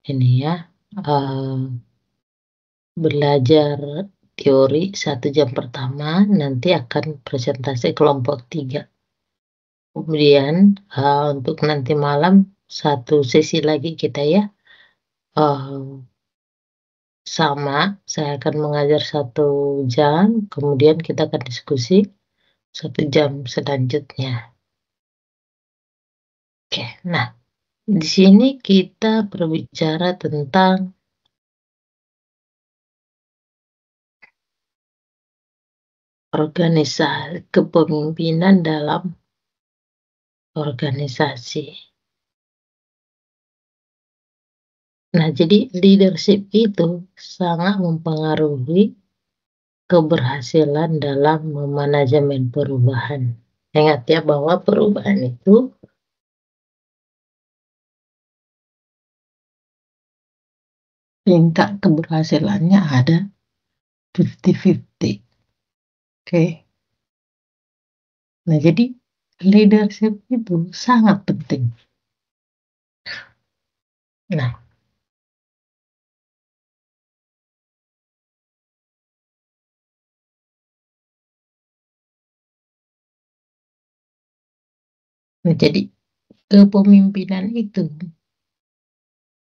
ini ya, belajar teori 1 jam pertama, nanti akan presentasi kelompok 3. Kemudian, untuk nanti malam 1 sesi lagi kita ya, eee, sama, saya akan mengajar 1 jam, kemudian kita akan diskusi 1 jam selanjutnya. Oke, nah di sini kita berbicara tentang kepemimpinan dalam organisasi. Nah, jadi leadership itu sangat mempengaruhi keberhasilan dalam memanajemen perubahan. Ingat ya bahwa perubahan itu tingkat keberhasilannya ada 50-50. Oke. Nah, jadi leadership itu sangat penting. Nah, jadi kepemimpinan itu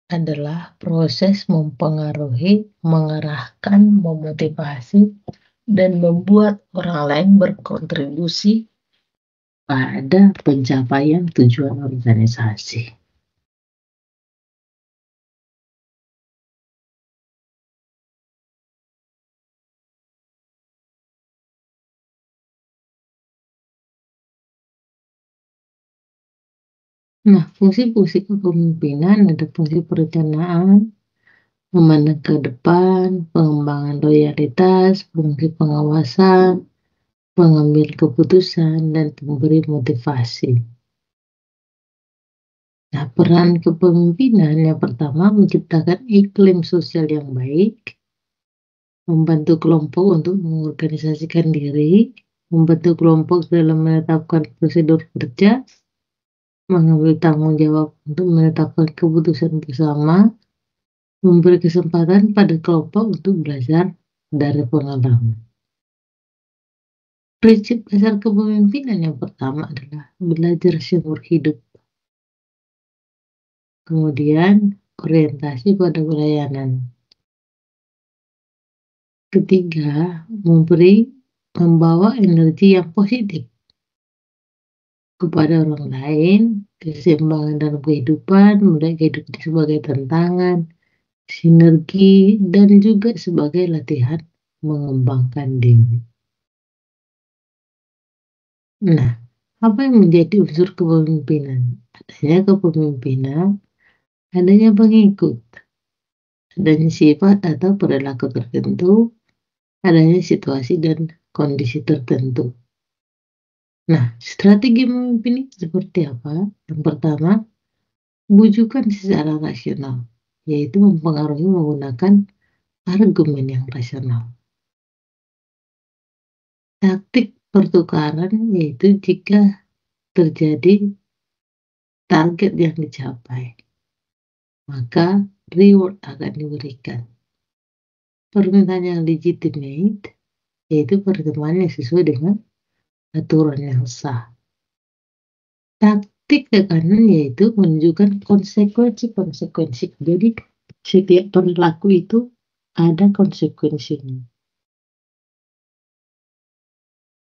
adalah proses mempengaruhi, mengarahkan, memotivasi, dan membuat orang lain berkontribusi pada pencapaian tujuan organisasi. Nah, fungsi-fungsi kepemimpinan ada fungsi perencanaan, memandang ke depan, pengembangan loyalitas, fungsi pengawasan, pengambil keputusan, dan pemberi motivasi. Nah, peran kepemimpinan yang pertama menciptakan iklim sosial yang baik, membantu kelompok untuk mengorganisasikan diri, membantu kelompok dalam menetapkan prosedur kerja, mengambil tanggung jawab untuk menetapkan keputusan bersama, memberi kesempatan pada kelompok untuk belajar dari pengalaman. Prinsip dasar kepemimpinan yang pertama adalah belajar seumur hidup. Kemudian, orientasi pada pelayanan. Ketiga, membawa energi yang positif kepada orang lain, keseimbangan dalam kehidupan, melihat kehidupan sebagai tantangan, sinergi, dan juga sebagai latihan mengembangkan diri. Nah, apa yang menjadi unsur kepemimpinan? Adanya kepemimpinan, adanya pengikut, adanya sifat atau perilaku tertentu, adanya situasi dan kondisi tertentu. Nah, strategi memimpin itu seperti apa? Yang pertama, bujukan secara rasional, yaitu mempengaruhi menggunakan argumen yang rasional. Taktik pertukaran, yaitu jika terjadi target yang dicapai, maka reward akan diberikan. Permintaan yang legitimate, yaitu pertemuan yang sesuai dengan aturan yang sah. Taktik tekanan yaitu menunjukkan konsekuensi. Jadi setiap perilaku itu ada konsekuensinya.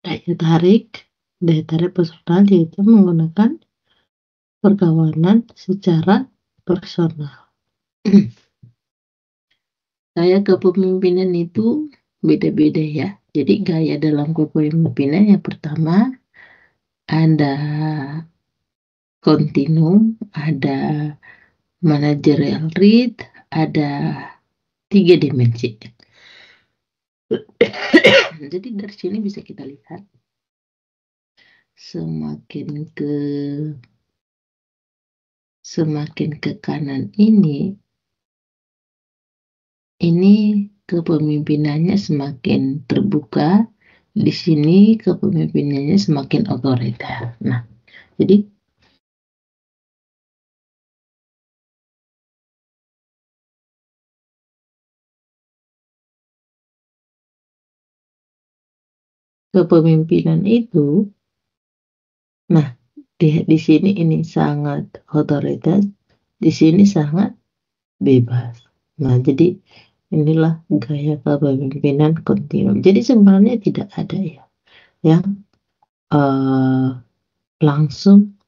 Daya tarik personal yaitu menggunakan perkawanan secara personal. Gaya kepemimpinan itu beda-beda ya. Jadi gaya dalam kepemimpinan yang pertama ada kontinum, ada managerial lead, ada 3 dimensi. Jadi dari sini bisa kita lihat semakin ke kanan ini kepemimpinannya semakin terbuka, di sini kepemimpinannya semakin otoriter. Nah, jadi kepemimpinan itu, nah di sini ini sangat otoritas, di sini sangat bebas. Nah, jadi inilah gaya kepemimpinan kontinum. Jadi sebenarnya tidak ada ya yang langsung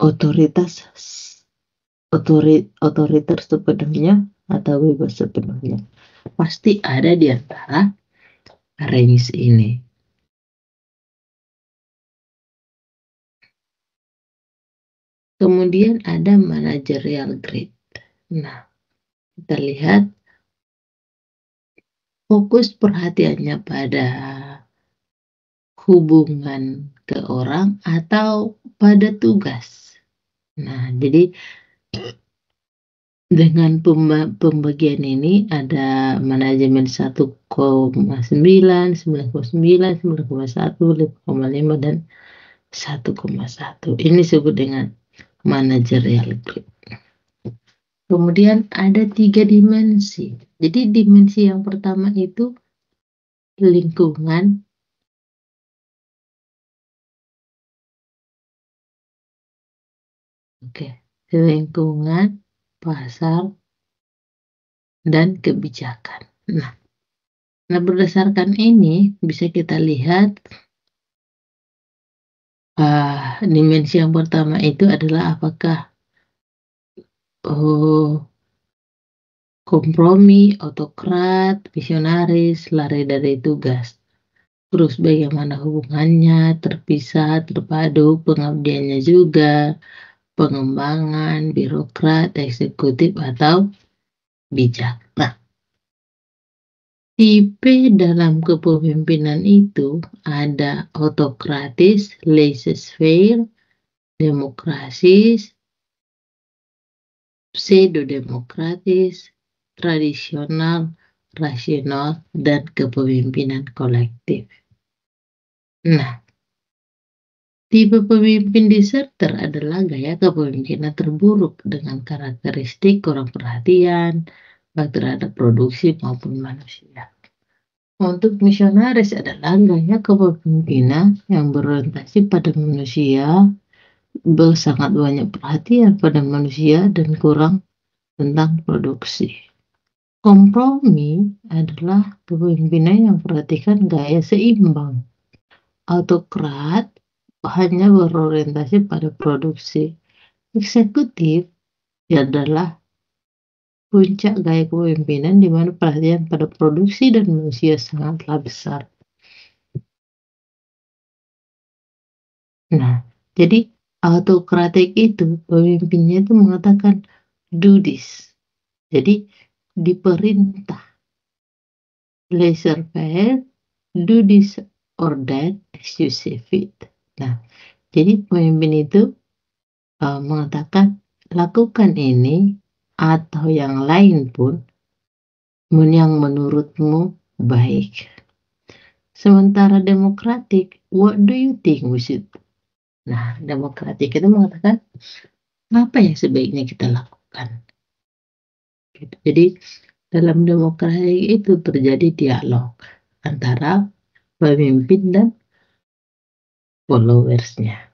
otoritas otoriter sepenuhnya atau bebas sepenuhnya. Pasti ada di antara range ini. Kemudian ada managerial grade. Nah, kita lihat fokus perhatiannya pada hubungan ke orang atau pada tugas. Nah, jadi dengan pembagian ini ada manajemen 1,9, 9,9, 9,1, 5,5, dan 1,1. Ini disebut dengan managerial grade. Kemudian ada 3 dimensi. Jadi dimensi yang pertama itu lingkungan, lingkungan, pasar, dan kebijakan. Nah, berdasarkan ini bisa kita lihat dimensi yang pertama itu adalah apakah kompromi, autokrat, visionaris, lari dari tugas. Terus bagaimana hubungannya, terpisah, terpadu, pengabdiannya juga, pengembangan, birokrat, eksekutif, atau bijak. Nah, tipe dalam kepemimpinan itu ada autokratis, laissez-faire, demokrasis, pseudo-demokratis, tradisional, rasional, dan kepemimpinan kolektif. Nah, tipe pemimpin deserter adalah gaya kepemimpinan terburuk dengan karakteristik kurang perhatian, baik terhadap produksi maupun manusia. Untuk misionaris adalah gaya kepemimpinan yang berorientasi pada manusia, sangat banyak perhatian pada manusia dan kurang tentang produksi. Kompromi adalah kepemimpinan yang perhatikan gaya seimbang. Autokrat hanya berorientasi pada produksi. Eksekutif adalah puncak gaya kepemimpinan di mana perhatian pada produksi dan manusia sangatlah besar. Nah, jadi autokratik itu pemimpinnya itu mengatakan do this. Jadi diperintah. Laissez-faire, do this or that as you see fit. Nah, jadi pemimpin itu mengatakan lakukan ini atau yang lain pun yang menurutmu baik. Sementara demokratik, what do you think we should? Nah, demokratik itu mengatakan apa yang sebaiknya kita lakukan. Jadi dalam demokrasi itu terjadi dialog antara pemimpin dan followersnya.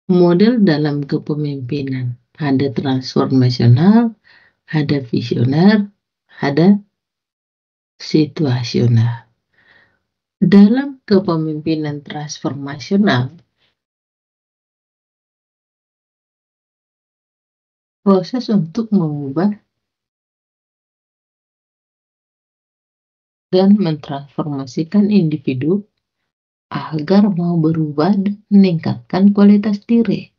Model dalam kepemimpinan ada transformasional, ada visioner, ada situasional. Dalam kepemimpinan transformasional, proses untuk mengubah dan mentransformasikan individu agar mau berubah dan meningkatkan kualitas diri.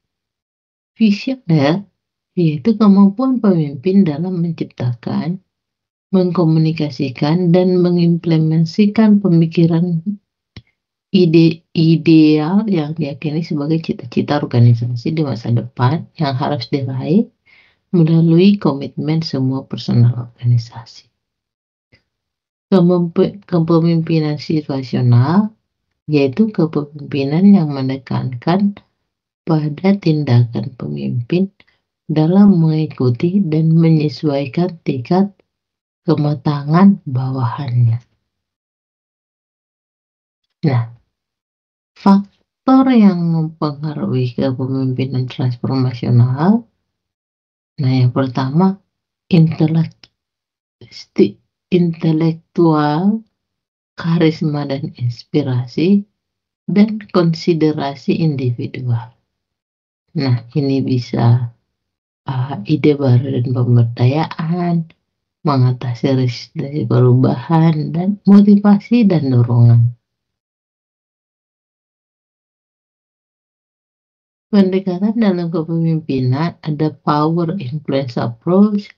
Visioner yaitu kemampuan pemimpin dalam menciptakan, mengkomunikasikan, dan mengimplementasikan pemikiran ideal yang diyakini sebagai cita-cita organisasi di masa depan yang harus diraih melalui komitmen semua personal organisasi. Kepemimpinan situasional yaitu kepemimpinan yang menekankan pada tindakan pemimpin dalam mengikuti dan menyesuaikan tingkat kematangan bawahannya. Nah, faktor yang mempengaruhi kepemimpinan transformasional, nah yang pertama intelektual, karisma dan inspirasi, dan konsiderasi individual. Nah, ini bisa ide baru dan pemberdayaan, mengatasi risiko dari perubahan, dan motivasi dan dorongan. Pendekatan dalam kepemimpinan ada power influence approach,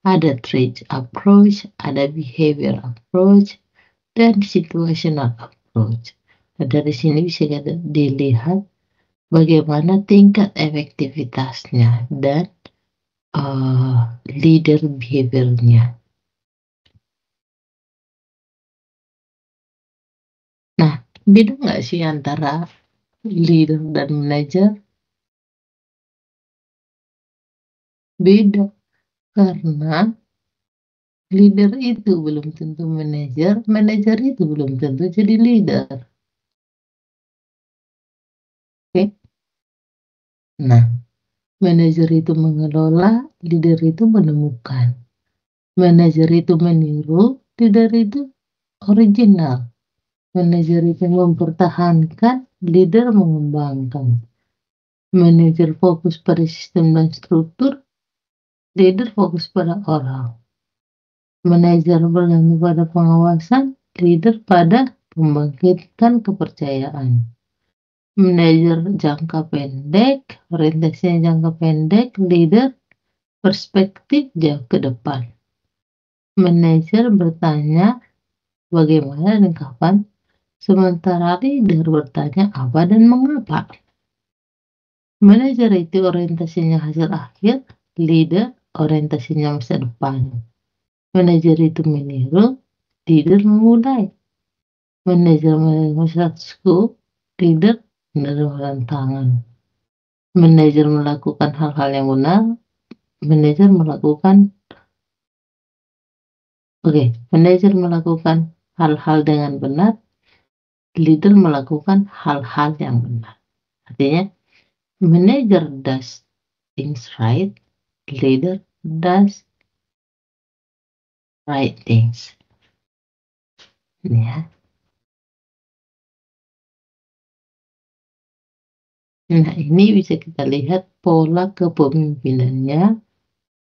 ada trade approach, ada behavior approach, dan situational approach. Nah, dari sini bisa dilihat bagaimana tingkat efektivitasnya dan leader behavior-nya. Nah, beda nggak sih antara leader dan manajer? Beda, karena leader itu belum tentu manajer, manajer itu belum tentu jadi leader. Oke? Nah, manajer itu mengelola, leader itu menemukan. Manajer itu meniru, leader itu original. Manajer itu mempertahankan, leader mengembangkan. Manajer fokus pada sistem dan struktur, leader fokus pada orang. Manajer bergantung pada pengawasan, leader pada membangkitkan kepercayaan. Manajer jangka pendek, orientasinya jangka pendek, leader perspektif jauh ke depan. Manajer bertanya bagaimana dan kapan, sementara leader bertanya apa dan mengapa. Manajer itu orientasinya hasil akhir, leader orientasinya masa depan. Manajer itu meniru, leader memulai. Manajer menerima status quo, leader menerima tantangan. Manajer melakukan hal-hal yang benar, manajer melakukan manajer melakukan hal-hal dengan benar, leader melakukan hal-hal yang benar. Artinya, manager does things right, leader does right things. Ya. Nah, ini bisa kita lihat pola kepemimpinannya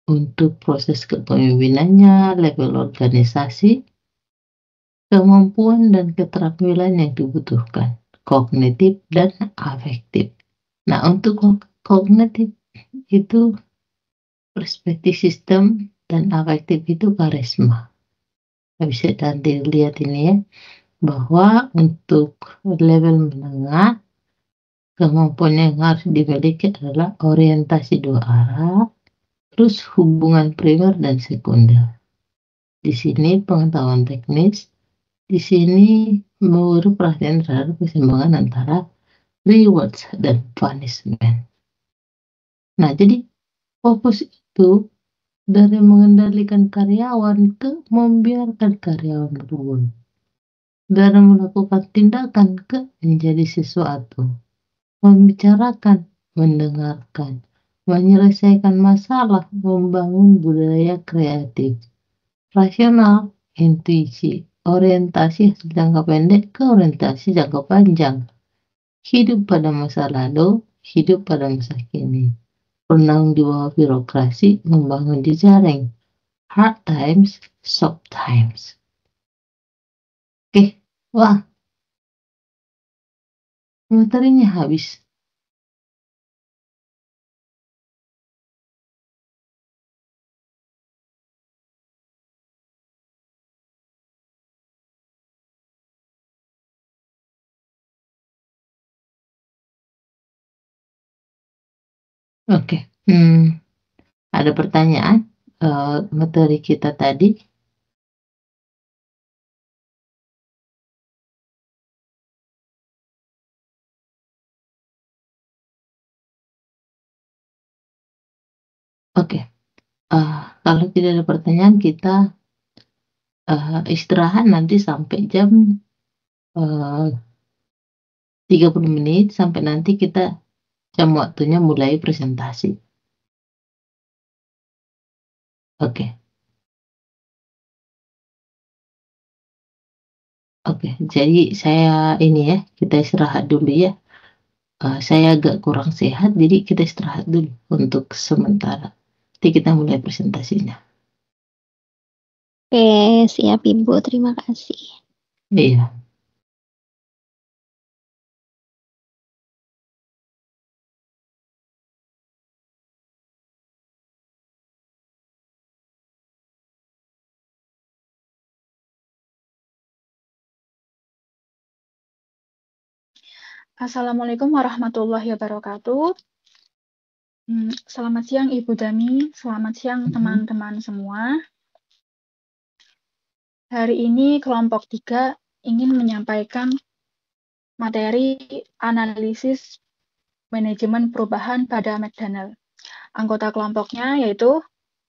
untuk proses kepemimpinannya, level organisasi, kemampuan dan keterampilan yang dibutuhkan, kognitif dan afektif. Nah, untuk kognitif itu perspektif sistem dan afektif itu karisma. Nah, bisa nanti lihat ini ya, bahwa untuk level menengah, kemampuan yang harus dimiliki adalah orientasi dua arah, terus hubungan primer dan sekunder. Di sini pengetahuan teknis, di sini memberi perhatian terhadap keseimbangan antara rewards dan punishment. Nah, jadi fokus itu dari mengendalikan karyawan ke membiarkan karyawan berbuat. Dari melakukan tindakan ke menjadi sesuatu. Membicarakan, mendengarkan, menyelesaikan masalah, membangun budaya kreatif. Rasional, intuisi, orientasi jangka pendek ke orientasi jangka panjang. Hidup pada masa lalu, hidup pada masa kini. Bernaung di bawah birokrasi, membangun jejaring. Hard times, soft times. Oke, wah, materinya habis. Oke, ada pertanyaan materi kita tadi? Oke, kalau tidak ada pertanyaan kita, istirahat nanti sampai jam, 30 menit sampai nanti kita jam waktunya mulai presentasi. Oke oke. Jadi saya ini ya, kita istirahat dulu ya. Saya agak kurang sehat, jadi kita istirahat dulu untuk sementara. Nanti kita mulai presentasinya. Oke, siap Ibu. Terima kasih. Iya. Assalamualaikum warahmatullahi wabarakatuh. Selamat siang Ibu Dami, selamat siang teman-teman semua. Hari ini kelompok 3 ingin menyampaikan materi analisis manajemen perubahan pada McDonald. Anggota kelompoknya yaitu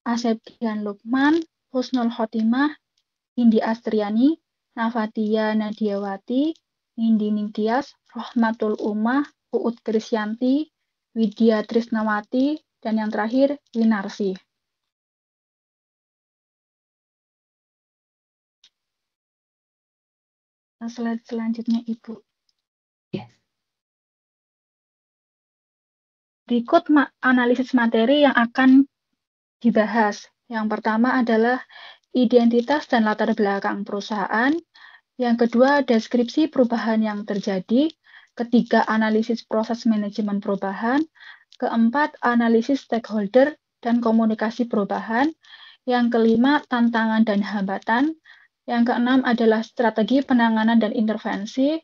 Asep Dian Lukman, Husnul Khotimah, Indi Astriani, Nafatia Nadiawati, Nindi Ningtyas, Rohmatul Umah, Uut Krisyanti, Widya Trisnawati, dan yang terakhir Winarsi. Slide selanjutnya Ibu. Yes. Berikut analisis materi yang akan dibahas. Yang pertama adalah identitas dan latar belakang perusahaan. Yang kedua, deskripsi perubahan yang terjadi. Ketiga, analisis proses manajemen perubahan. Keempat, analisis stakeholder dan komunikasi perubahan. Yang kelima, tantangan dan hambatan. Yang keenam adalah strategi penanganan dan intervensi.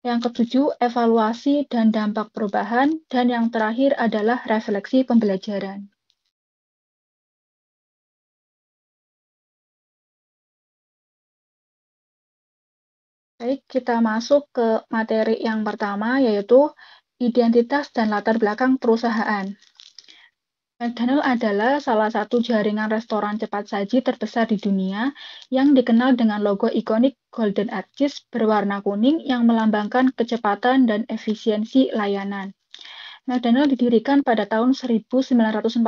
Yang ketujuh, evaluasi dan dampak perubahan. Dan yang terakhir adalah refleksi pembelajaran. Baik, kita masuk ke materi yang pertama, yaitu identitas dan latar belakang perusahaan. McDonald adalah salah satu jaringan restoran cepat saji terbesar di dunia yang dikenal dengan logo ikonik Golden Arches berwarna kuning yang melambangkan kecepatan dan efisiensi layanan. McDonald didirikan pada tahun 1940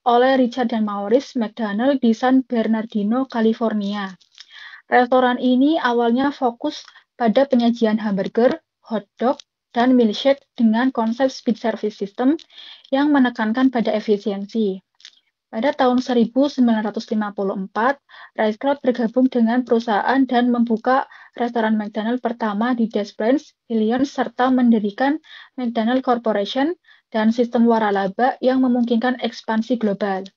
oleh Richard dan Maurice McDonald di San Bernardino, California. Restoran ini awalnya fokus pada penyajian hamburger, hotdog, dan milkshake dengan konsep speed service system yang menekankan pada efisiensi. Pada tahun 1954, Rice Kroc bergabung dengan perusahaan dan membuka restoran McDonald pertama di Des Plaines, Illinois, serta mendirikan McDonald Corporation dan sistem waralaba yang memungkinkan ekspansi global.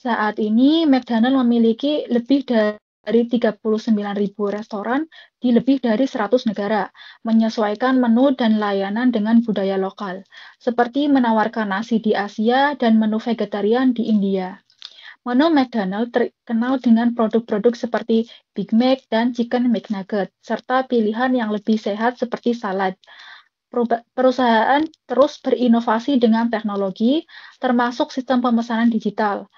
Saat ini, McDonald memiliki lebih dari 39.000 restoran di lebih dari 100 negara, menyesuaikan menu dan layanan dengan budaya lokal, seperti menawarkan nasi di Asia dan menu vegetarian di India. Menu McDonald terkenal dengan produk-produk seperti Big Mac dan Chicken McNugget, serta pilihan yang lebih sehat seperti salad. Perusahaan terus berinovasi dengan teknologi, termasuk sistem pemesanan digital.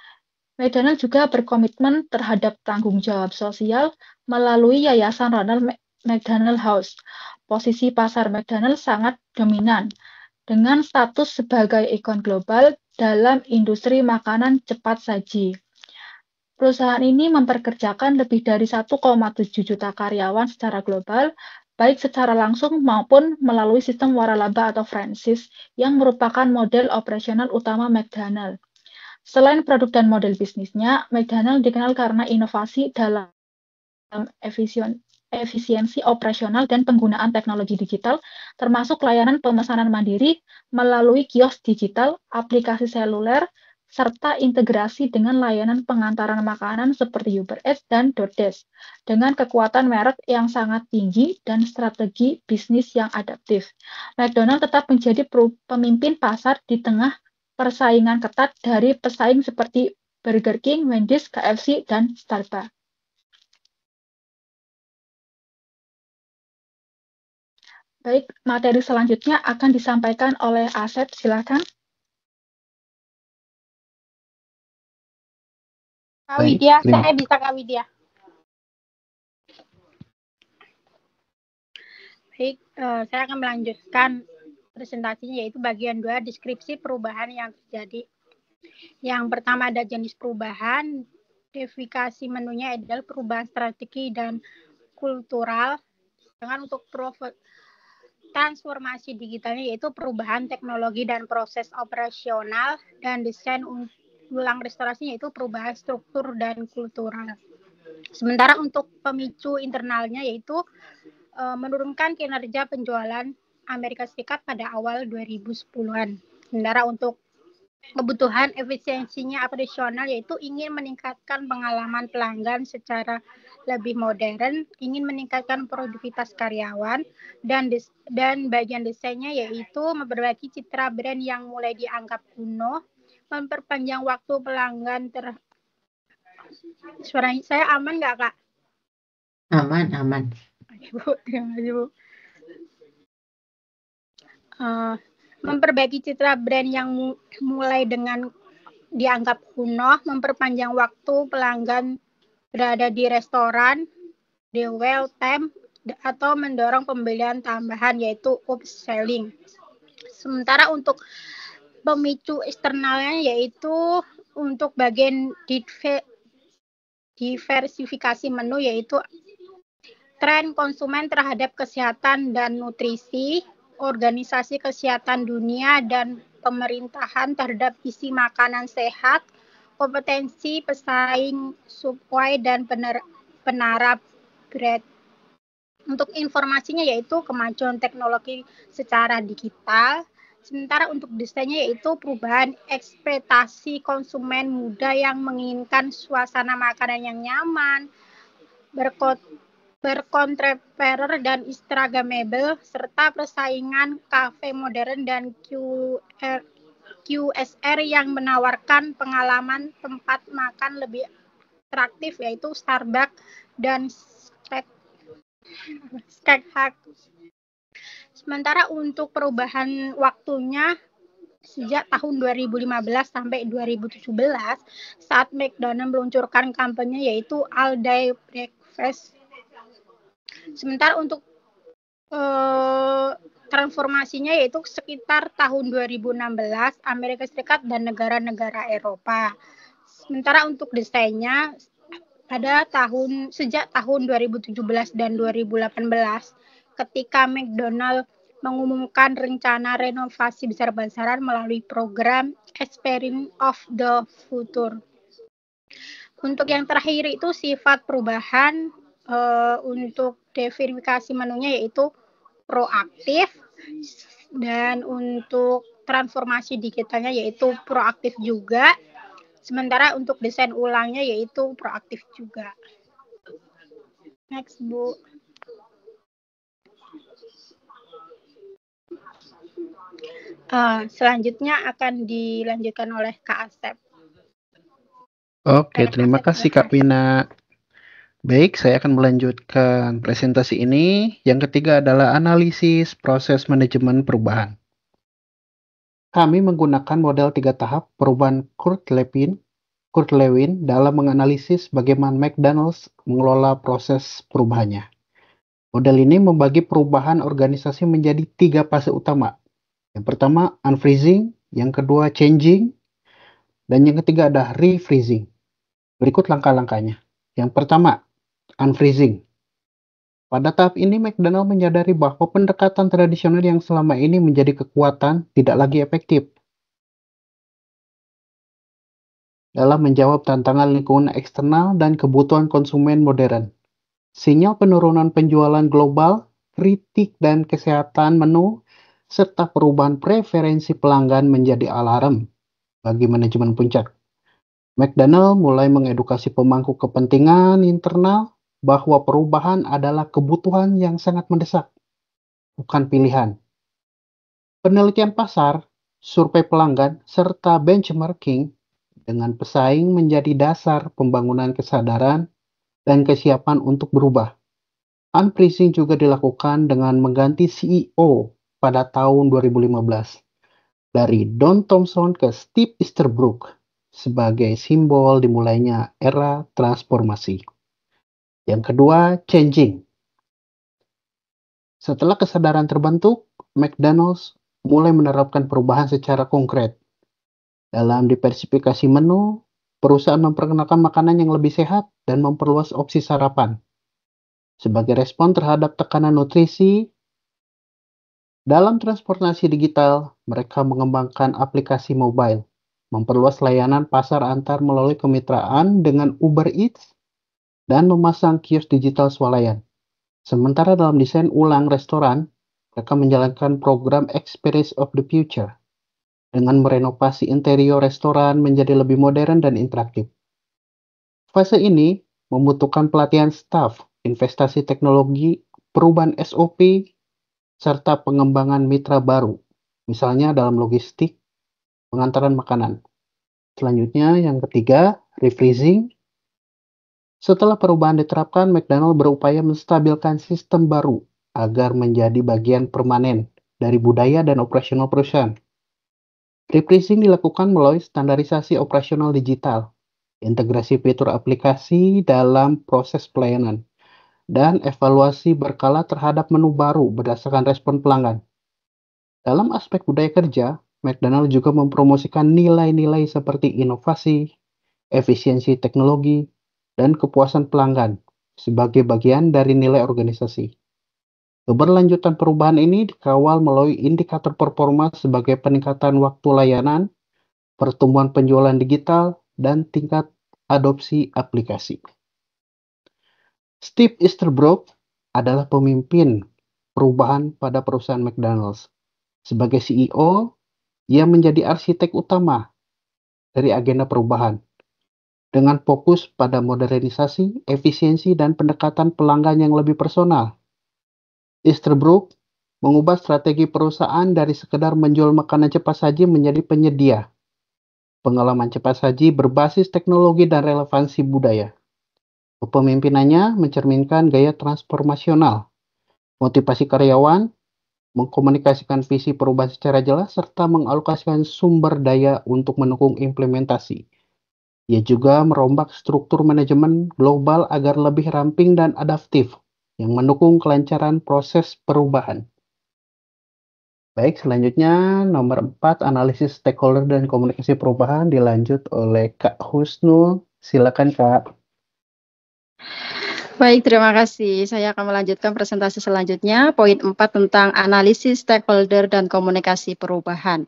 McDonald juga berkomitmen terhadap tanggung jawab sosial melalui Yayasan Ronald McDonald House. Posisi pasar McDonald sangat dominan, dengan status sebagai ikon global dalam industri makanan cepat saji. Perusahaan ini memperkerjakan lebih dari 1,7 juta karyawan secara global, baik secara langsung maupun melalui sistem waralaba atau franchise, yang merupakan model operasional utama McDonald. Selain produk dan model bisnisnya, McDonald dikenal karena inovasi dalam efisiensi operasional dan penggunaan teknologi digital, termasuk layanan pemesanan mandiri melalui kios digital, aplikasi seluler, serta integrasi dengan layanan pengantaran makanan seperti Uber Eats dan DoorDash, dengan kekuatan merek yang sangat tinggi dan strategi bisnis yang adaptif. McDonald tetap menjadi pemimpin pasar di tengah persaingan ketat dari pesaing seperti Burger King, Wendy's, KFC, dan Starbucks. Baik, materi selanjutnya akan disampaikan oleh Asep, silakan. Kak Baik, Widya, terima- saya bisa Kak Widya. Baik, saya akan melanjutkan presentasinya yaitu bagian 2 deskripsi perubahan yang terjadi. Yang pertama ada jenis perubahan, definisi menunya adalah perubahan strategi dan kultural. Dengan untuk transformasi digitalnya yaitu perubahan teknologi dan proses operasional, dan desain ulang restorasinya yaitu perubahan struktur dan kultural. Sementara untuk pemicu internalnya yaitu menurunkan kinerja penjualan Amerika Serikat pada awal 2010-an. Sementara untuk kebutuhan efisiensinya operasional yaitu ingin meningkatkan pengalaman pelanggan secara lebih modern, ingin meningkatkan produktivitas karyawan, dan bagian desainnya yaitu memperbaiki citra brand yang mulai dianggap kuno, memperpanjang waktu pelanggan Suara saya aman nggak, Kak? Aman. Bu, terima kasih, Bu. Memperbaiki citra brand yang mulai dengan dianggap kuno, memperpanjang waktu pelanggan berada di restoran, dwell time, atau mendorong pembelian tambahan yaitu upselling. Sementara untuk pemicu eksternalnya yaitu untuk bagian diversifikasi menu yaitu tren konsumen terhadap kesehatan dan nutrisi, organisasi kesehatan dunia dan pemerintahan terhadap isi makanan sehat, kompetensi pesaing supply dan penara bread. Untuk informasinya yaitu kemajuan teknologi secara digital. Sementara untuk desainnya yaitu perubahan ekspektasi konsumen muda yang menginginkan suasana makanan yang nyaman, berkontemporer dan instagramable, serta persaingan kafe modern dan QSR yang menawarkan pengalaman tempat makan lebih atraktif yaitu Starbucks dan Steakhouse. Sementara untuk perubahan waktunya sejak tahun 2015 sampai 2017 saat McDonald meluncurkan kampanye yaitu All Day Breakfast. Sementara untuk transformasinya yaitu sekitar tahun 2016 Amerika Serikat dan negara-negara Eropa. Sementara untuk desainnya pada sejak tahun 2017 dan 2018 ketika McDonald mengumumkan rencana renovasi besar-besaran melalui program Experience of the Future. Untuk yang terakhir itu sifat perubahan untuk verifikasi menunya yaitu proaktif, dan untuk transformasi digitalnya yaitu proaktif juga. Sementara untuk desain ulangnya yaitu proaktif juga. Next, Bu. Selanjutnya akan dilanjutkan oleh Kak Asep. Oke, terima kasih Kak Pina. Baik, saya akan melanjutkan presentasi ini. Yang ketiga adalah analisis proses manajemen perubahan. Kami menggunakan model 3 tahap perubahan Kurt Lewin dalam menganalisis bagaimana McDonald's mengelola proses perubahannya. Model ini membagi perubahan organisasi menjadi 3 fase utama. Yang pertama, unfreezing, yang kedua, changing, dan yang ketiga ada refreezing. Berikut langkah-langkahnya. Yang pertama, unfreezing. Pada tahap ini, McDonald menyadari bahwa pendekatan tradisional yang selama ini menjadi kekuatan tidak lagi efektif dalam menjawab tantangan lingkungan eksternal dan kebutuhan konsumen modern. Sinyal penurunan penjualan global, kritik dan kesehatan menu, serta perubahan preferensi pelanggan menjadi alarm bagi manajemen puncak. McDonald mulai mengedukasi pemangku kepentingan internal bahwa perubahan adalah kebutuhan yang sangat mendesak, bukan pilihan. Penelitian pasar, survei pelanggan, serta benchmarking dengan pesaing menjadi dasar pembangunan kesadaran dan kesiapan untuk berubah. Unfreezing juga dilakukan dengan mengganti CEO pada tahun 2015 dari Don Thompson ke Steve Easterbrook sebagai simbol dimulainya era transformasi. Yang kedua, changing. Setelah kesadaran terbentuk, McDonald's mulai menerapkan perubahan secara konkret. Dalam diversifikasi menu, perusahaan memperkenalkan makanan yang lebih sehat dan memperluas opsi sarapan. Sebagai respon terhadap tekanan nutrisi, dalam transportasi digital, mereka mengembangkan aplikasi mobile, memperluas layanan pasar antar melalui kemitraan dengan Uber Eats, dan memasang kios digital swalayan. Sementara dalam desain ulang restoran, mereka menjalankan program Experience of the Future dengan merenovasi interior restoran menjadi lebih modern dan interaktif. Fase ini membutuhkan pelatihan staf, investasi teknologi, perubahan SOP, serta pengembangan mitra baru, misalnya dalam logistik, pengantaran makanan. Selanjutnya, yang ketiga, refreezing. Setelah perubahan diterapkan, McDonald's berupaya menstabilkan sistem baru agar menjadi bagian permanen dari budaya dan operasional perusahaan. Refreezing dilakukan melalui standarisasi operasional digital, integrasi fitur aplikasi dalam proses pelayanan, dan evaluasi berkala terhadap menu baru berdasarkan respon pelanggan. Dalam aspek budaya kerja, McDonald's juga mempromosikan nilai-nilai seperti inovasi, efisiensi teknologi, dan kepuasan pelanggan sebagai bagian dari nilai organisasi. Keberlanjutan perubahan ini dikawal melalui indikator performa sebagai peningkatan waktu layanan, pertumbuhan penjualan digital, dan tingkat adopsi aplikasi. Steve Easterbrook adalah pemimpin perubahan pada perusahaan McDonald's. Sebagai CEO, ia menjadi arsitek utama dari agenda perubahan, dengan fokus pada modernisasi, efisiensi, dan pendekatan pelanggan yang lebih personal. Easterbrook mengubah strategi perusahaan dari sekedar menjual makanan cepat saji menjadi penyedia pengalaman cepat saji berbasis teknologi dan relevansi budaya. Kepemimpinannya mencerminkan gaya transformasional, motivasi karyawan, mengkomunikasikan visi perubahan secara jelas, serta mengalokasikan sumber daya untuk mendukung implementasi. Ia juga merombak struktur manajemen global agar lebih ramping dan adaptif, yang mendukung kelancaran proses perubahan. Baik, selanjutnya nomor 4, analisis stakeholder dan komunikasi perubahan dilanjut oleh Kak Husnul. Silakan Kak. Baik, terima kasih. Saya akan melanjutkan presentasi selanjutnya, poin 4 tentang analisis stakeholder dan komunikasi perubahan.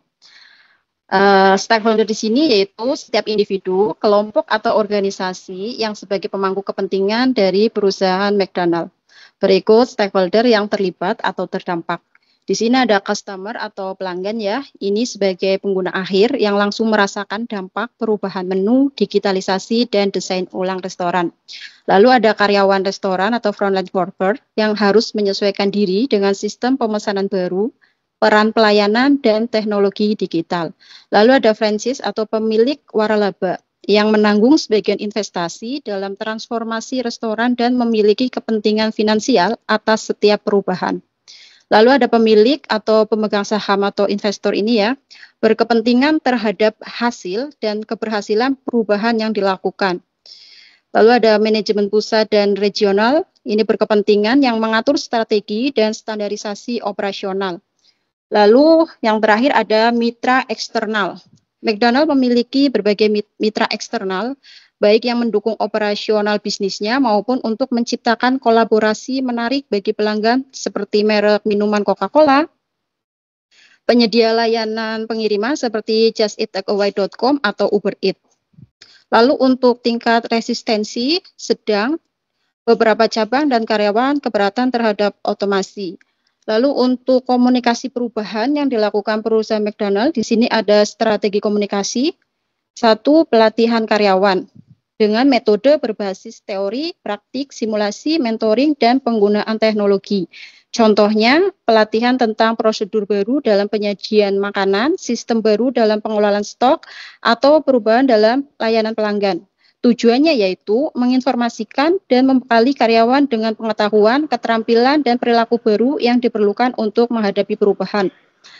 Stakeholder di sini yaitu setiap individu, kelompok atau organisasi yang sebagai pemangku kepentingan dari perusahaan McDonald's. Berikut stakeholder yang terlibat atau terdampak. Di sini ada customer atau pelanggan ya, ini sebagai pengguna akhir yang langsung merasakan dampak perubahan menu, digitalisasi, dan desain ulang restoran. Lalu ada karyawan restoran atau frontline worker yang harus menyesuaikan diri dengan sistem pemesanan baru, peran pelayanan, dan teknologi digital. Lalu ada franchise atau pemilik waralaba yang menanggung sebagian investasi dalam transformasi restoran dan memiliki kepentingan finansial atas setiap perubahan. Lalu ada pemilik atau pemegang saham atau investor ini ya, berkepentingan terhadap hasil dan keberhasilan perubahan yang dilakukan. Lalu ada manajemen pusat dan regional, ini berkepentingan yang mengatur strategi dan standarisasi operasional. Lalu yang terakhir ada mitra eksternal. McDonald's memiliki berbagai mitra eksternal, baik yang mendukung operasional bisnisnya maupun untuk menciptakan kolaborasi menarik bagi pelanggan seperti merek minuman Coca-Cola, penyedia layanan pengiriman seperti justeattakeaway.com atau Uber Eats. Lalu untuk tingkat resistensi sedang, beberapa cabang dan karyawan keberatan terhadap otomasi. Lalu untuk komunikasi perubahan yang dilakukan perusahaan McDonald's, di sini ada strategi komunikasi. 1, pelatihan karyawan dengan metode berbasis teori, praktik, simulasi, mentoring, dan penggunaan teknologi. Contohnya, pelatihan tentang prosedur baru dalam penyajian makanan, sistem baru dalam pengelolaan stok, atau perubahan dalam layanan pelanggan. Tujuannya yaitu menginformasikan dan membekali karyawan dengan pengetahuan, keterampilan, dan perilaku baru yang diperlukan untuk menghadapi perubahan.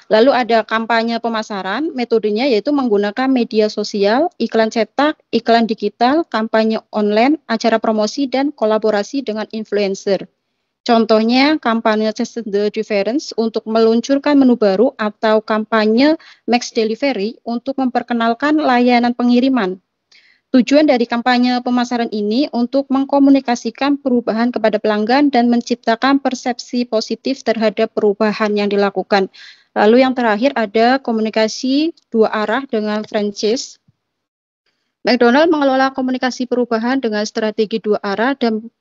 Lalu ada kampanye pemasaran, metodenya yaitu menggunakan media sosial, iklan cetak, iklan digital, kampanye online, acara promosi, dan kolaborasi dengan influencer. Contohnya kampanye Taste the Difference untuk meluncurkan menu baru atau kampanye Max Delivery untuk memperkenalkan layanan pengiriman. Tujuan dari kampanye pemasaran ini untuk mengkomunikasikan perubahan kepada pelanggan dan menciptakan persepsi positif terhadap perubahan yang dilakukan. Lalu yang terakhir ada komunikasi dua arah dengan franchise. McDonald mengelola komunikasi perubahan dengan strategi dua arah dan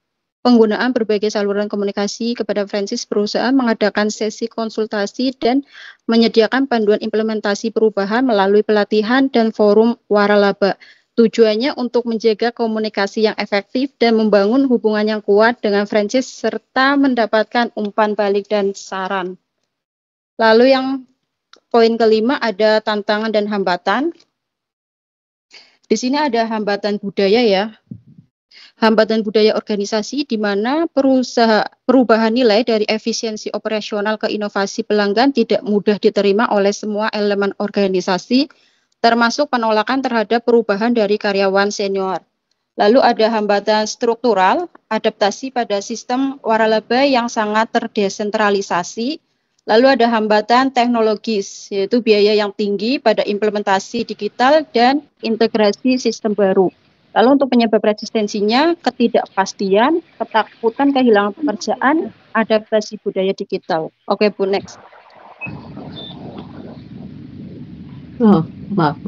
penggunaan berbagai saluran komunikasi kepada franchise perusahaan, mengadakan sesi konsultasi dan menyediakan panduan implementasi perubahan melalui pelatihan dan forum waralaba. Tujuannya untuk menjaga komunikasi yang efektif dan membangun hubungan yang kuat dengan franchise serta mendapatkan umpan balik dan saran. Lalu yang poin kelima ada tantangan dan hambatan. Di sini ada hambatan budaya ya. Hambatan budaya organisasi di mana perubahan nilai dari efisiensi operasional ke inovasi pelanggan tidak mudah diterima oleh semua elemen organisasi, termasuk penolakan terhadap perubahan dari karyawan senior. Lalu ada hambatan struktural, adaptasi pada sistem waralaba yang sangat terdesentralisasi. Lalu ada hambatan teknologis, yaitu biaya yang tinggi pada implementasi digital dan integrasi sistem baru. Lalu untuk penyebab resistensinya, ketidakpastian, ketakutan kehilangan pekerjaan, adaptasi budaya digital. Oke Bu, next. Oh, maaf.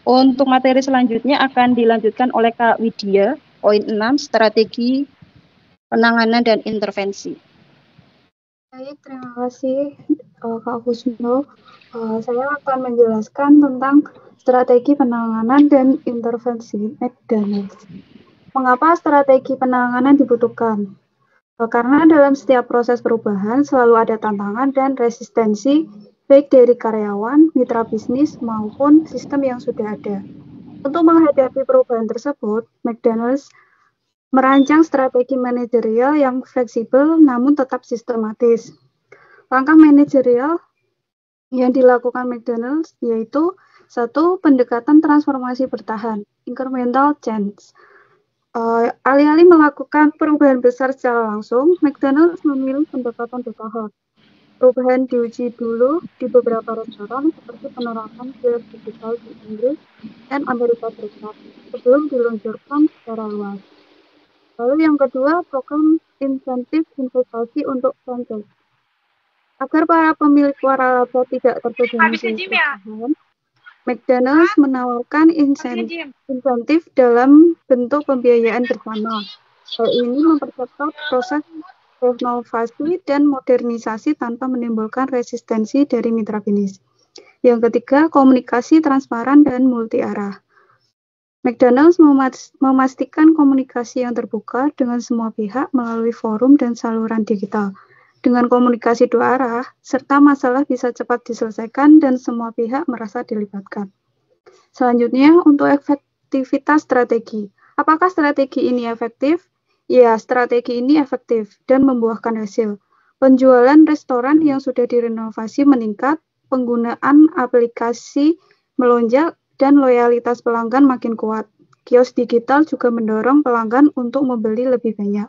Untuk materi selanjutnya akan dilanjutkan oleh Kak Widya, poin 6, strategi penanganan dan intervensi. Baik, terima kasih Kak Kusno. Saya akan menjelaskan tentang strategi penanganan dan intervensi McDonald's. Mengapa strategi penanganan dibutuhkan? Karena dalam setiap proses perubahan selalu ada tantangan dan resistensi baik dari karyawan, mitra bisnis, maupun sistem yang sudah ada. Untuk menghadapi perubahan tersebut, McDonald's merancang strategi manajerial yang fleksibel namun tetap sistematis. Langkah manajerial yang dilakukan McDonald's yaitu 1. Pendekatan transformasi bertahan, incremental change. Alih-alih melakukan perubahan besar secara langsung, McDonald's memilih pendekatan bertahap. Perubahan diuji dulu di beberapa restoran seperti penerapan kios digital di Inggris dan Amerika Serikat sebelum diluncurkan secara luas. Lalu yang kedua, program insentif investasi untuk franchise. Agar para pemilik waralaba tidak terbebani perusahaan, McDonald's menawarkan insentif dalam bentuk pembiayaan bersama. Hal ini mempercepat proses renovasi dan modernisasi tanpa menimbulkan resistensi dari mitra bisnis. Yang ketiga, komunikasi transparan dan multi arah. McDonald's memastikan komunikasi yang terbuka dengan semua pihak melalui forum dan saluran digital. Dengan komunikasi dua arah, serta masalah bisa cepat diselesaikan dan semua pihak merasa dilibatkan. Selanjutnya, untuk efektivitas strategi. Apakah strategi ini efektif? Ya, strategi ini efektif dan membuahkan hasil. Penjualan restoran yang sudah direnovasi meningkat, penggunaan aplikasi melonjak, dan loyalitas pelanggan makin kuat. Kios digital juga mendorong pelanggan untuk membeli lebih banyak.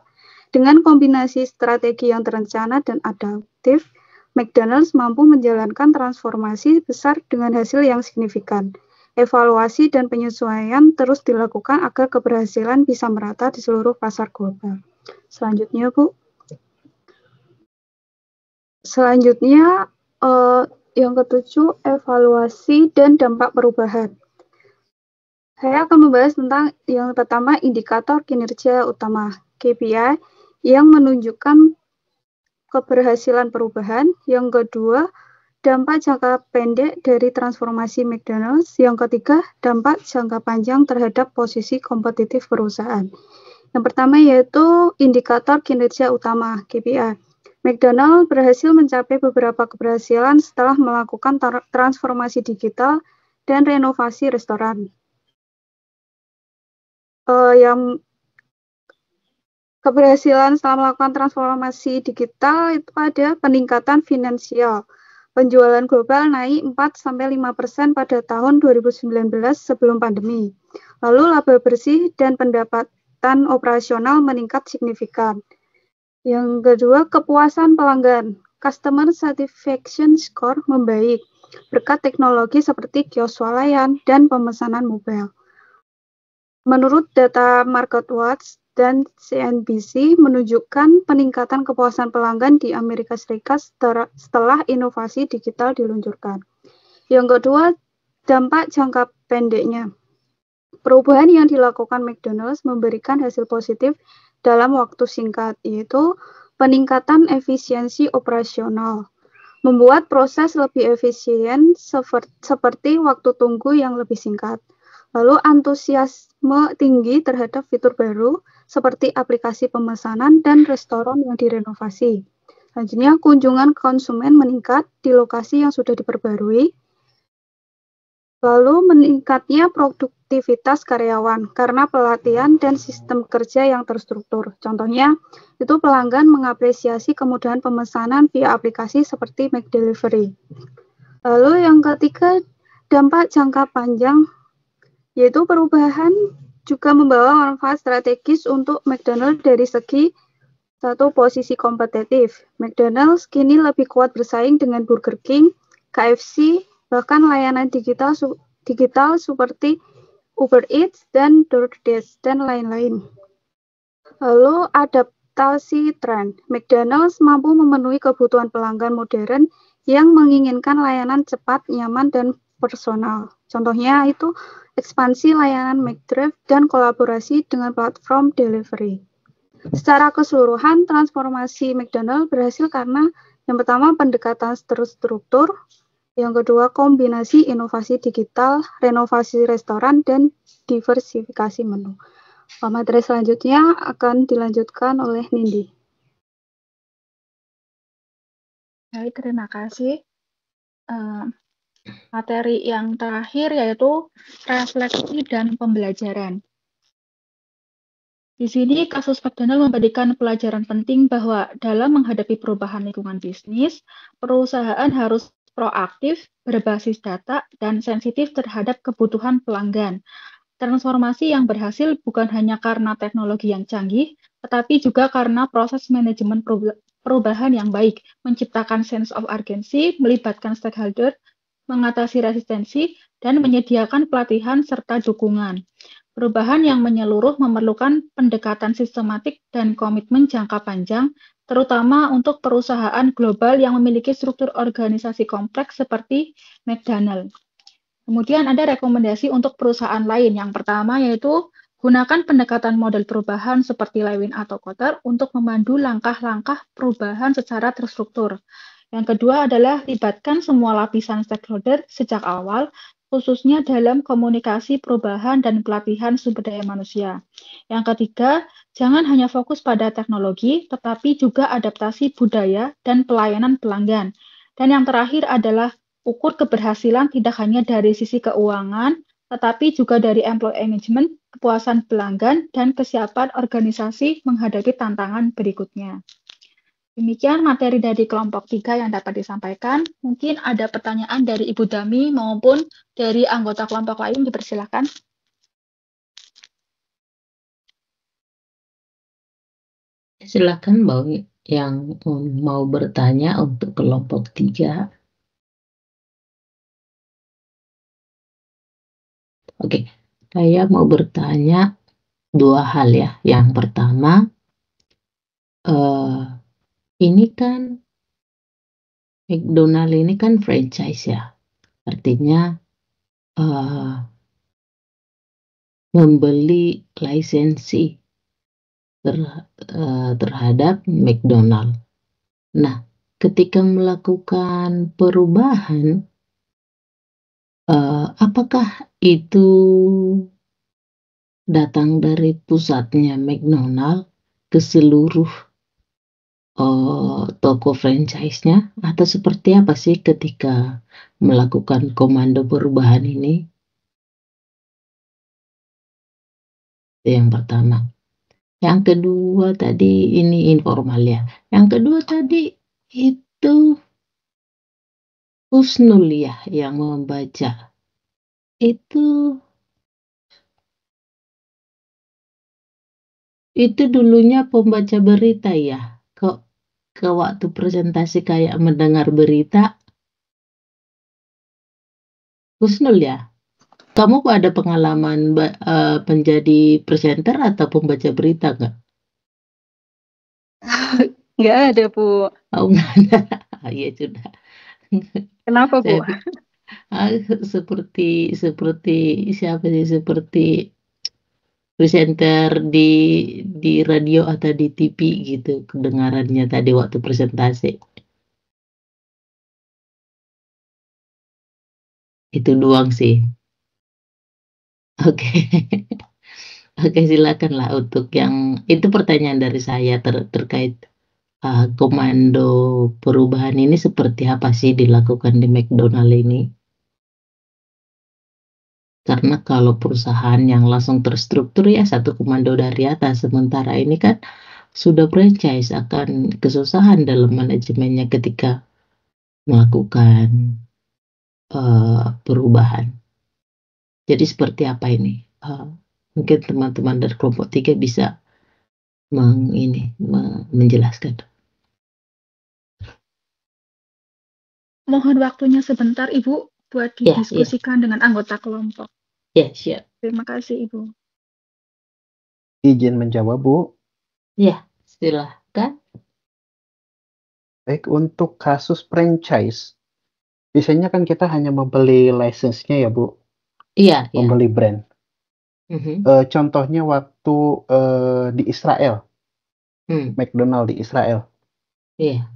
Dengan kombinasi strategi yang terencana dan adaptif, McDonald's mampu menjalankan transformasi besar dengan hasil yang signifikan. Evaluasi dan penyesuaian terus dilakukan agar keberhasilan bisa merata di seluruh pasar global. Selanjutnya, Bu. Selanjutnya, yang ketujuh, evaluasi dan dampak perubahan. Saya akan membahas tentang yang pertama, indikator kinerja utama, KPI, yang menunjukkan keberhasilan perubahan. Yang kedua, dampak jangka pendek dari transformasi McDonald's. Yang ketiga, dampak jangka panjang terhadap posisi kompetitif perusahaan. Yang pertama yaitu indikator kinerja utama, KPI. McDonald's berhasil mencapai beberapa keberhasilan setelah melakukan transformasi digital dan renovasi restoran. Yang keberhasilan setelah melakukan transformasi digital itu ada peningkatan finansial. Penjualan global naik 4-5% pada tahun 2019 sebelum pandemi. Lalu laba bersih dan pendapatan operasional meningkat signifikan. Yang kedua, kepuasan pelanggan. Customer satisfaction score membaik berkat teknologi seperti kios swalayan dan pemesanan mobile. Menurut data MarketWatch dan CNBC menunjukkan peningkatan kepuasan pelanggan di Amerika Serikat setelah inovasi digital diluncurkan. Yang kedua, dampak jangka pendeknya. Perubahan yang dilakukan McDonald's memberikan hasil positif dalam waktu singkat, yaitu peningkatan efisiensi operasional, membuat proses lebih efisien seperti waktu tunggu yang lebih singkat. Lalu antusiasme tinggi terhadap fitur baru seperti aplikasi pemesanan dan restoran yang direnovasi. Selanjutnya, kunjungan konsumen meningkat di lokasi yang sudah diperbarui. Lalu meningkatnya produktivitas karyawan karena pelatihan dan sistem kerja yang terstruktur. Contohnya, itu pelanggan mengapresiasi kemudahan pemesanan via aplikasi seperti McDelivery. Lalu yang ketiga, dampak jangka panjang, yaitu perubahan juga membawa manfaat strategis untuk McDonald's dari segi satu, posisi kompetitif. McDonald's kini lebih kuat bersaing dengan Burger King, KFC, bahkan layanan digital seperti Uber Eats dan DoorDash dan lain-lain. Lalu adaptasi tren. McDonald's mampu memenuhi kebutuhan pelanggan modern yang menginginkan layanan cepat, nyaman, dan personal. Contohnya itu ekspansi layanan McDrive dan kolaborasi dengan platform delivery. Secara keseluruhan, transformasi McDonald's berhasil karena yang pertama pendekatan terstruktur, yang kedua kombinasi inovasi digital, renovasi restoran, dan diversifikasi menu. Materi selanjutnya akan dilanjutkan oleh Nindi. Baik, terima kasih. Materi yang terakhir yaitu refleksi dan pembelajaran. Di sini kasus McDonald memberikan pelajaran penting bahwa dalam menghadapi perubahan lingkungan bisnis, perusahaan harus proaktif, berbasis data, dan sensitif terhadap kebutuhan pelanggan. Transformasi yang berhasil bukan hanya karena teknologi yang canggih, tetapi juga karena proses manajemen perubahan yang baik, menciptakan sense of urgency, melibatkan stakeholder, mengatasi resistensi, dan menyediakan pelatihan serta dukungan. Perubahan yang menyeluruh memerlukan pendekatan sistematik dan komitmen jangka panjang, terutama untuk perusahaan global yang memiliki struktur organisasi kompleks seperti McDonald's. Kemudian ada rekomendasi untuk perusahaan lain. Yang pertama yaitu gunakan pendekatan model perubahan seperti Lewin atau Kotter untuk memandu langkah-langkah perubahan secara terstruktur. Yang kedua adalah libatkan semua lapisan stakeholder sejak awal, khususnya dalam komunikasi perubahan dan pelatihan sumber daya manusia. Yang ketiga, jangan hanya fokus pada teknologi, tetapi juga adaptasi budaya dan pelayanan pelanggan. Dan yang terakhir adalah ukur keberhasilan tidak hanya dari sisi keuangan, tetapi juga dari employee engagement, kepuasan pelanggan, dan kesiapan organisasi menghadapi tantangan berikutnya. Demikian materi dari kelompok 3 yang dapat disampaikan. Mungkin ada pertanyaan dari Ibu Dami maupun dari anggota kelompok lain, dipersilakan. Silakan yang mau bertanya untuk kelompok 3. Oke, saya mau bertanya 2 hal ya. Yang pertama, ini kan McDonald ini kan franchise ya, artinya membeli lisensi terhadap McDonald. Nah, ketika melakukan perubahan, apakah itu datang dari pusatnya McDonald ke seluruh toko franchise-nya, atau seperti apa sih ketika melakukan komando perubahan ini? Itu yang pertama. Yang kedua tadi ini informal ya. Yang kedua tadi itu Husnul ya yang membaca. Itu dulunya pembaca berita ya. Kok ke waktu presentasi kayak mendengar berita, Husnul ya. Kamu ada pengalaman menjadi presenter atau pembaca berita nggak? Nggak ada, Bu. Oh nggak ada. Iya sudah. Kenapa, Bu? Saya seperti siapa sih, seperti presenter di radio atau di TV gitu kedengarannya tadi waktu presentasi. Itu doang sih. Oke. Oke, silakanlah untuk yang itu pertanyaan dari saya terkait komando perubahan ini seperti apa sih dilakukan di McDonald ini? Karena kalau perusahaan yang langsung terstruktur ya satu komando dari atas, sementara ini kan sudah franchise akan kesusahan dalam manajemennya ketika melakukan perubahan. Jadi seperti apa ini? Mungkin teman-teman dari kelompok 3 bisa menjelaskan. Mohon waktunya sebentar, Ibu, buat Ya, didiskusikan dengan anggota kelompok. Ya, siap. Terima kasih, Ibu. Izin menjawab, Bu. Ya, silahkan. Baik, untuk kasus franchise, biasanya kan kita hanya membeli license-nya ya, Bu. Iya, iya. Membeli brand. Mhm. Contohnya waktu di Israel, McDonald di Israel, Iya.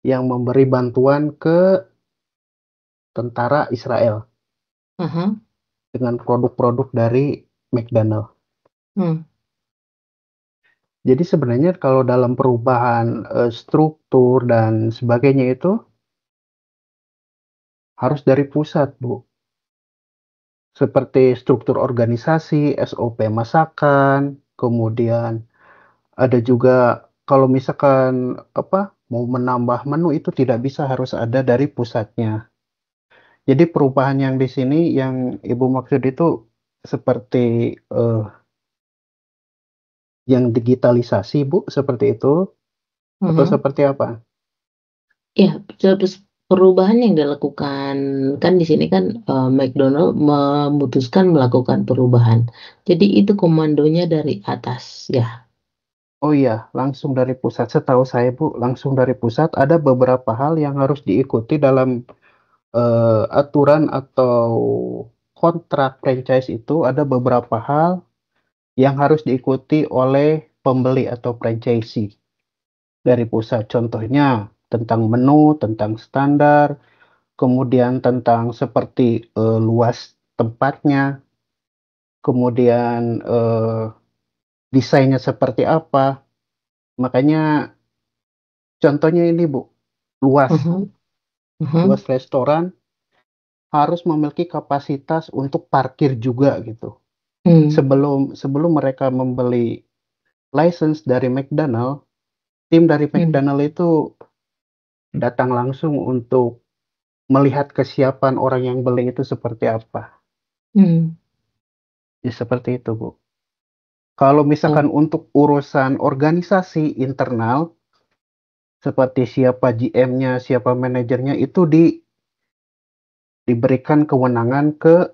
yang memberi bantuan ke tentara Israel dengan produk-produk dari McDonald. Jadi sebenarnya kalau dalam perubahan struktur dan sebagainya itu harus dari pusat, Bu. Seperti struktur organisasi, SOP masakan, kemudian ada juga kalau misalkan mau menambah menu itu tidak bisa, harus ada dari pusatnya. Jadi perubahan yang di sini yang Ibu maksud itu seperti yang digitalisasi, Bu, seperti itu atau seperti apa? Ya, terus perubahan yang dilakukan kan di sini kan McDonald memutuskan melakukan perubahan. Jadi itu komandonya dari atas ya. Oh iya, langsung dari pusat. Setahu saya, Bu, langsung dari pusat. Ada beberapa hal yang harus diikuti dalam aturan atau kontrak franchise itu. Ada beberapa hal yang harus diikuti oleh pembeli atau franchisee dari pusat. Contohnya tentang menu, tentang standar, kemudian tentang seperti luas tempatnya, kemudian desainnya seperti apa. Makanya contohnya ini, Bu, luas restoran harus memiliki kapasitas untuk parkir juga gitu. Sebelum mereka membeli license dari McDonald, tim dari McDonald itu datang langsung untuk melihat kesiapan orang yang beli itu seperti apa. Ya seperti itu, Bu. Kalau misalkan untuk urusan organisasi internal, seperti siapa GM-nya, siapa manajernya, itu diberikan kewenangan ke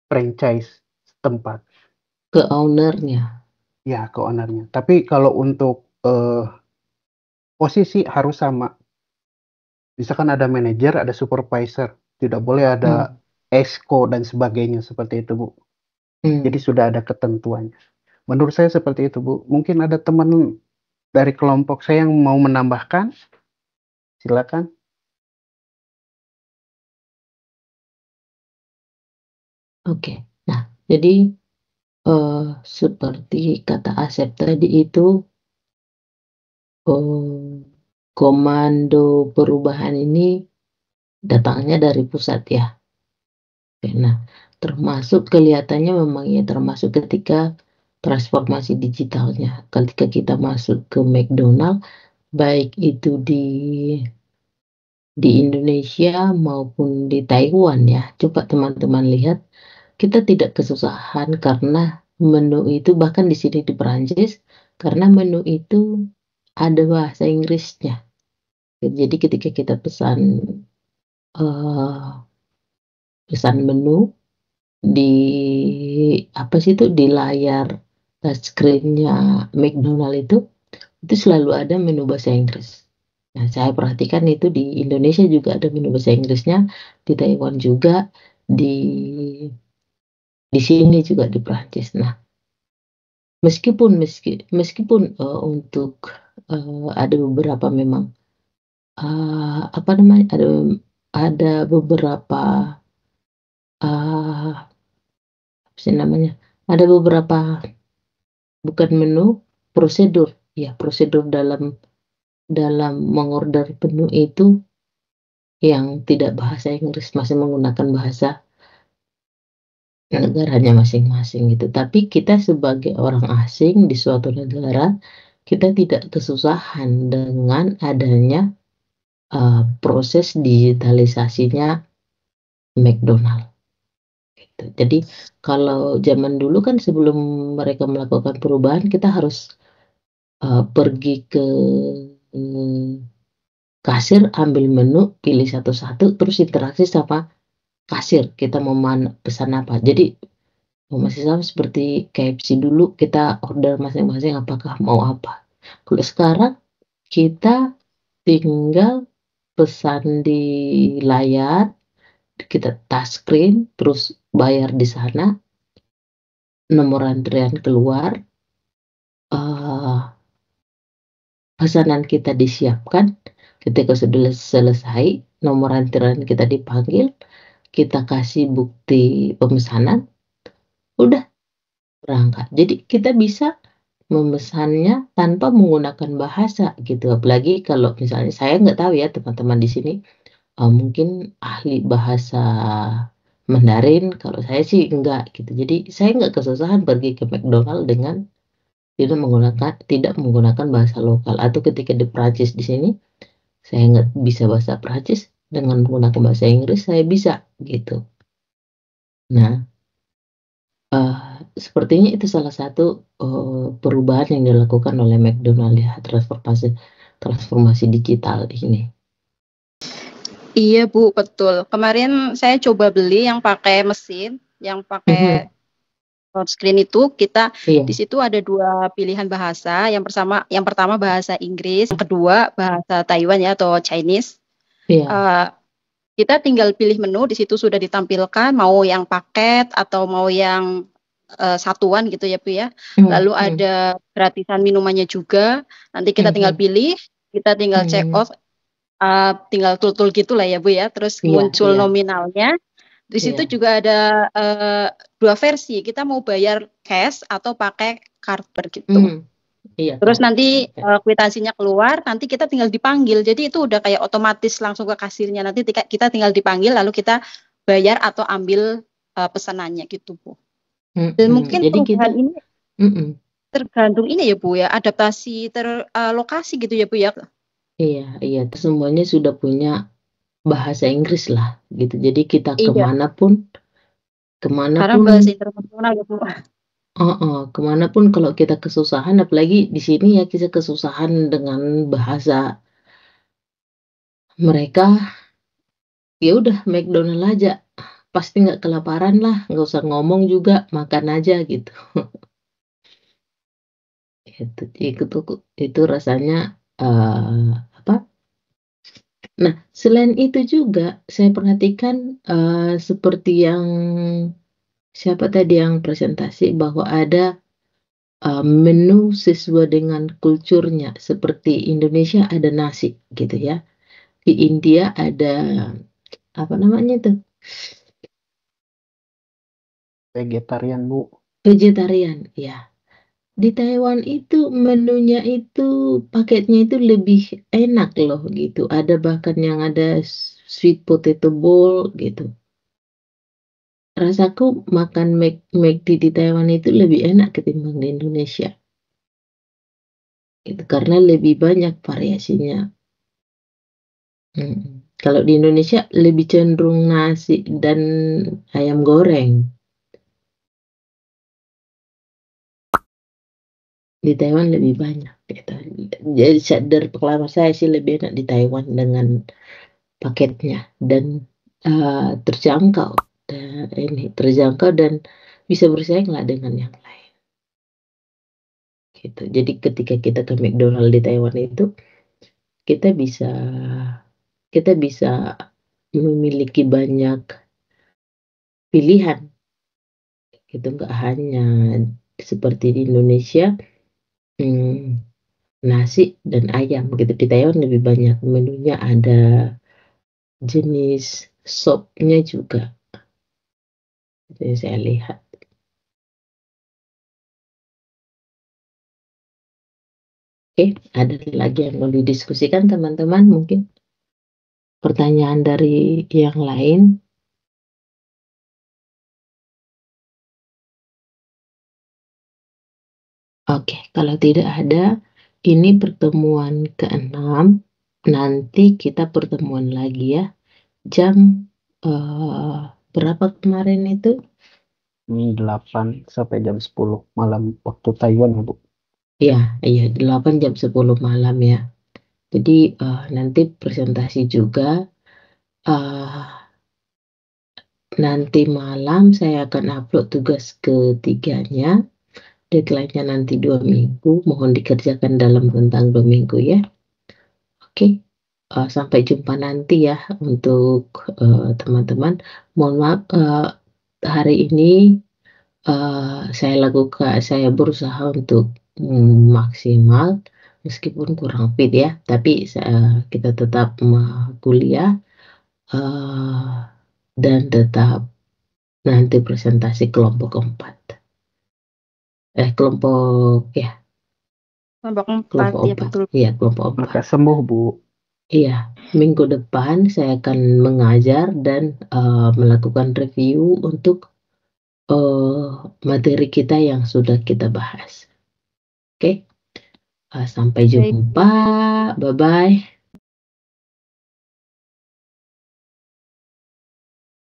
franchise tempat. Ke ownernya. Ya, ke ownernya. Tapi kalau untuk posisi harus sama. Misalkan ada manajer, ada supervisor. Tidak boleh ada exco dan sebagainya seperti itu, Bu. Jadi sudah ada ketentuannya. Menurut saya seperti itu, Bu. Mungkin ada teman dari kelompok saya yang mau menambahkan. Silakan. Oke. Nah, jadi seperti kata Asep tadi itu komando perubahan ini datangnya dari pusat ya. Nah, termasuk kelihatannya memang ya termasuk ketika transformasi digitalnya. Ketika kita masuk ke McDonald, baik itu di Indonesia maupun di Taiwan ya. Coba teman-teman lihat, kita tidak kesusahan karena menu itu, bahkan di sini di Perancis, karena menu itu ada bahasa Inggrisnya. Jadi ketika kita pesan menu di apa sih itu, di layar touchscreen-nya McDonald itu selalu ada menu bahasa Inggris. Nah, saya perhatikan itu di Indonesia juga ada menu bahasa Inggrisnya, di Taiwan juga, di sini juga di Prancis. Nah, meskipun untuk ada beberapa memang apa namanya, ada beberapa apa sih namanya, ada beberapa bukan menu, prosedur ya, prosedur dalam mengorder menu itu yang tidak bahasa Inggris, masih menggunakan bahasa negaranya masing-masing gitu. Tapi kita sebagai orang asing di suatu negara, kita tidak kesusahan dengan adanya proses digitalisasinya McDonald gitu. Jadi kalau zaman dulu kan sebelum mereka melakukan perubahan, kita harus pergi ke kasir, ambil menu, pilih satu-satu, terus interaksi sama kasir, kita mau pesan apa. Jadi masih sama seperti KFC dulu, kita order masing-masing apakah mau apa. Kalau sekarang kita tinggal pesan di layar, kita touchscreen, terus bayar di sana, nomor antrian keluar, pesanan kita disiapkan. Ketika sudah selesai, nomor antrian kita dipanggil, kita kasih bukti pemesanan, udah berangkat. Jadi kita bisa memesannya tanpa menggunakan bahasa gitu. Apalagi kalau misalnya, saya nggak tahu ya teman-teman di sini mungkin ahli bahasa Mandarin, kalau saya sih enggak gitu. Jadi saya nggak kesusahan pergi ke McDonald dengan tidak menggunakan bahasa lokal. Atau ketika di Prancis di sini, saya nggak bisa bahasa Prancis, dengan menggunakan bahasa Inggris saya bisa gitu. Nah, sepertinya itu salah satu perubahan yang dilakukan oleh McDonald ya, transformasi digital ini. Iya Bu, betul. Kemarin saya coba beli yang pakai mesin, yang pakai touchscreen itu, kita di situ ada 2 pilihan bahasa. Yang pertama bahasa Inggris, yang kedua bahasa Taiwan ya, atau Chinese. Kita tinggal pilih menu, di situ sudah ditampilkan mau yang paket atau mau yang satuan gitu ya Bu ya. Lalu ada gratisan minumannya juga. Nanti kita tinggal pilih, kita tinggal check out, tinggal tul gitulah ya Bu ya. Terus muncul nominalnya. Di situ juga ada 2 versi. Kita mau bayar cash atau pakai kartu gitu. Terus nanti kwitansinya keluar, nanti kita tinggal dipanggil. Jadi itu udah kayak otomatis langsung ke kasirnya. Nanti kita tinggal dipanggil, lalu kita bayar atau ambil pesanannya gitu Bu. Dan mungkin jadi perubahan ini tergantung ini ya Bu ya, adaptasi lokasi gitu ya Bu ya. Iya, semuanya sudah punya bahasa Inggris lah gitu. Jadi kita kemanapun karena bahasa internasional ya Bu. Kemanapun kalau kita kesusahan, apalagi di sini ya, kita kesusahan dengan bahasa mereka, ya udah McDonald aja, pasti nggak kelaparan lah, nggak usah ngomong juga, makan aja gitu. Itu rasanya apa? Nah, selain itu juga saya perhatikan seperti yang siapa tadi yang presentasi, bahwa ada menu sesuai dengan kulturnya. Seperti Indonesia ada nasi gitu ya. Di India ada apa namanya tuh? Vegetarian Bu. Vegetarian ya. Di Taiwan itu menunya itu, paketnya itu lebih enak loh gitu. Ada bahkan yang ada sweet potato bowl gitu. rasaku makan McD di Taiwan itu lebih enak ketimbang di Indonesia. Itu karena lebih banyak variasinya. Kalau di Indonesia lebih cenderung nasi dan ayam goreng. Di Taiwan lebih banyak gitu. Jadi dari pengalaman saya sih lebih enak di Taiwan dengan paketnya dan terjangkau. Terjangkau dan bisa bersaing lah dengan yang lain. Gitu. Jadi ketika kita ke McDonald di Taiwan itu kita bisa memiliki banyak pilihan. Gitu, nggak hanya seperti di Indonesia nasi dan ayam gitu. Di Taiwan lebih banyak menunya, ada jenis sopnya juga. Jadi saya lihat. Oke, ada lagi yang mau didiskusikan teman-teman mungkin? Pertanyaan dari yang lain? Oke, kalau tidak ada, ini pertemuan ke-6. Nanti kita pertemuan lagi ya. Jam berapa kemarin itu? 8 sampai jam 10 malam waktu Taiwan, Bu. Iya, 8 jam 10 malam ya. Jadi nanti presentasi juga. Nanti malam saya akan upload tugas ketiganya. Deadline-nya nanti 2 minggu. Mohon dikerjakan dalam rentang 2 minggu ya. Oke. Sampai jumpa nanti ya untuk teman-teman. Mohon maaf hari ini saya berusaha untuk maksimal meskipun kurang fit ya, tapi kita tetap kuliah dan tetap nanti presentasi kelompok 4. Kelompok ya. Kelompok 4 ya, betul. Iya, kelompok 4. Maka sembuh, Bu. Iya, minggu depan saya akan mengajar dan melakukan review untuk materi kita yang sudah kita bahas. Oke. Sampai jumpa. Bye-bye.